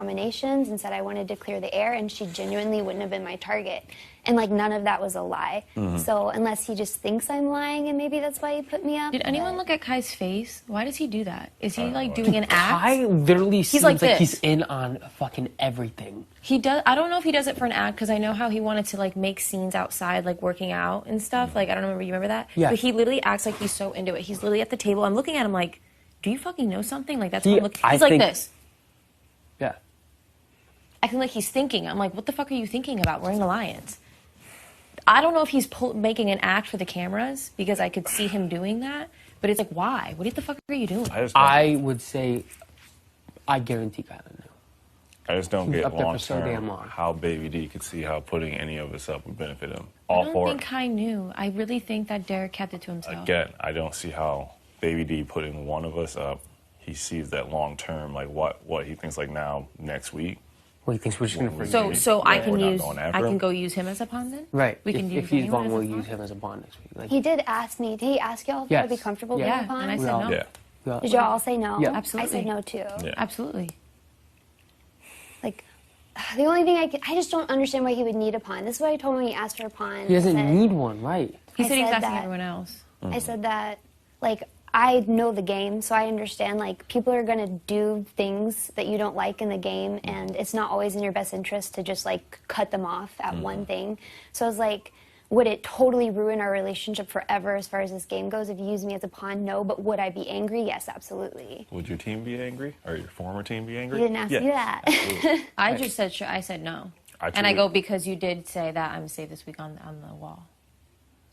nominations and said I wanted to clear the air, and she genuinely wouldn't have been my target. And, like, none of that was a lie. So unless he just thinks I'm lying, and maybe that's why he put me up. Did anyone look at Kai's face? Why does he do that? Is he, like, doing an act? Kai literally seems like he's in on fucking everything. He does. I don't know if he does it for an act, because I know how he wanted to, like, make scenes outside, like, working out and stuff. Like, I don't remember. You remember that? Yeah. But he literally acts like he's so into it. He's literally at the table. I'm looking at him like, do you fucking know something? Like, that's what I'm looking. He's like this. Yeah. Acting like he's thinking. I'm like, what the fuck are you thinking about? We're in the Alliance. I don't know if he's making an act for the cameras, because I could see him doing that. But it's like, why? What the fuck are you doing? I would say, I guarantee Kyla knew. I just don't get up there for so damn long-term long. how Baby D could see how putting any of us up would benefit him. I don't think Kai knew. I really think that Derek kept it to himself. Again, I don't see how Baby D putting one of us up, he sees that long-term, like what he thinks, like now, next week. Well, he thinks we're just going to So I can go use him as a pawn then? Right. We can if he's gone, we'll use him as a pawn next week. Like, He did ask me. Did he ask y'all if I would be comfortable being a pawn? And I said no. Yeah. Did y'all all say no? Yeah. Absolutely. I said no too. Yeah. Absolutely. Like, the only thing I just don't understand why he would need a pawn. This is what I told him when he asked for a pawn. he doesn't need one, right? He said he's said asking that. everyone else. I said that, like, I know the game, so I understand, like, people are going to do things that you don't like in the game, and it's not always in your best interest to just, like, cut them off at one thing. So I was like, would it totally ruin our relationship forever as far as this game goes if you use me as a pawn? No, but would I be angry? Yes, absolutely. Would your team be angry? Or your former team be angry? You didn't ask me that. I just said I said no. And I go, because you did say that I'm safe this week on the wall.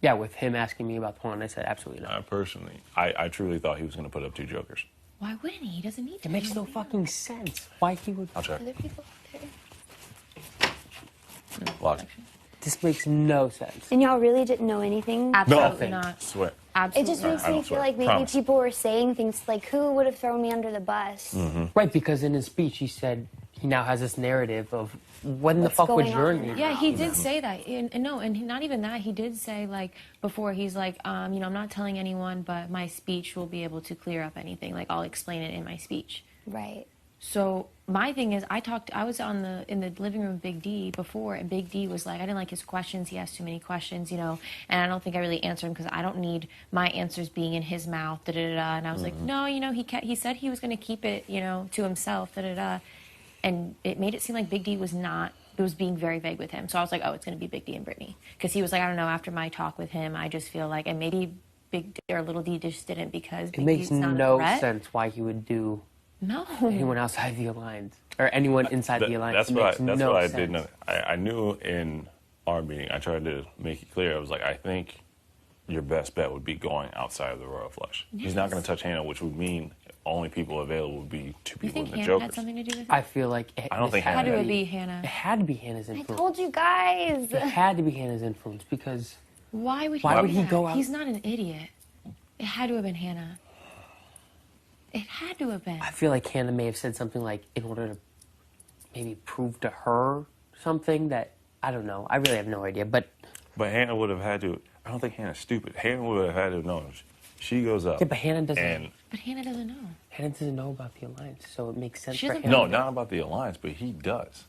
Yeah, with him asking me about the pawn, I said absolutely not. Personally, I truly thought he was going to put up 2 jokers. Why wouldn't he? He doesn't need to. It makes no fucking sense. Why he would... I'll check. Other people out there. Logic. This makes no sense. And y'all really didn't know anything? Absolutely not. Swear. Absolutely It just makes I me don't feel swear. like maybe Promise. people were saying things like, who would have thrown me under the bus? Right, because in his speech he said he now has this narrative of when What's the fuck would going your on name? Yeah, he did say that. And not even that. He did say, like, before, he's like, I'm not telling anyone, but my speech will be able to clear up anything. Like, I'll explain it in my speech. Right. So my thing is, I was in the living room with Big D before, and Big D was like, I didn't like his questions. He asked too many questions, and I don't think I really answered him because I don't need my answers being in his mouth. And I was like, no, he said he was going to keep it, to himself. And it made it seem like Big D was being very vague with him. So I was like, oh, it's going to be Big D and Brittany, because he was like, I don't know. After my talk with him, I just feel like, and maybe Big D or Little D just didn't, because It makes no sense why he would do anyone outside the Alliance or anyone inside the Alliance. That's what I sense. did know. I knew in our meeting, I tried to make it clear. I was like, I think your best bet would be going outside of the Royal Flush. Yes. He's not going to touch Hannah, which would mean only people available would be 2 people in the Hannah Jokers. had something to do with it? I feel like I don't think Hannah How do it be Hannah? It had to be Hannah's I influence. told you guys. It had to be Hannah's influence because Why would he go out? He's not an idiot. It had to have been Hannah. It had to have been. I feel like Hannah may have said something like, in order to maybe prove to her something that, I don't know. I really have no idea. But Hannah would have had to. I don't think Hannah's stupid. Hannah would have had to know. She goes up. yeah, but Hannah doesn't. But Hannah doesn't know. Hannah doesn't know about the Alliance, so it makes sense She for doesn't Hannah. No, not about the Alliance, but he does.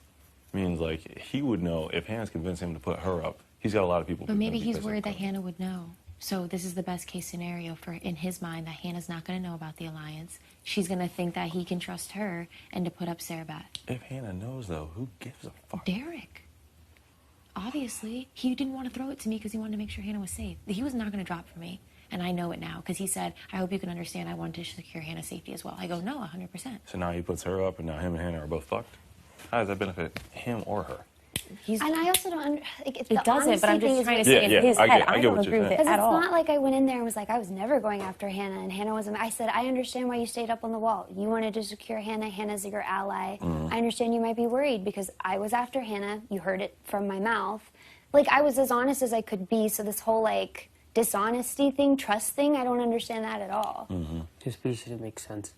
Means like he would know if Hannah's convinced him to put her up. He's got a lot of people. But maybe he's worried that Hannah would know. So this is the best case scenario in his mind, that Hannah's not going to know about the Alliance. She's going to think that he can trust her and to put up Sarah. If Hannah knows, though, who gives a fuck? Derek. Obviously, he didn't want to throw it to me because he wanted to make sure Hannah was safe. He was not going to drop for me. And I know it now, because he said, I hope you can understand I wanted to secure Hannah's safety as well. I go, no, 100%. So now he puts her up, and now him and Hannah are both fucked? How does that benefit him or her? And I also don't it doesn't, but I'm just trying to say in his head, I don't agree with it Because at it's all. not like I went in there and was like, I was never going after Hannah, and Hannah wasn't. I said, I understand why you stayed up on the wall. You wanted to secure Hannah. Hannah's your ally. I understand you might be worried because I was after Hannah. You heard it from my mouth. Like, I was as honest as I could be, so this whole, like, dishonesty thing, trust thing, I don't understand that at all. His speech didn't make sense.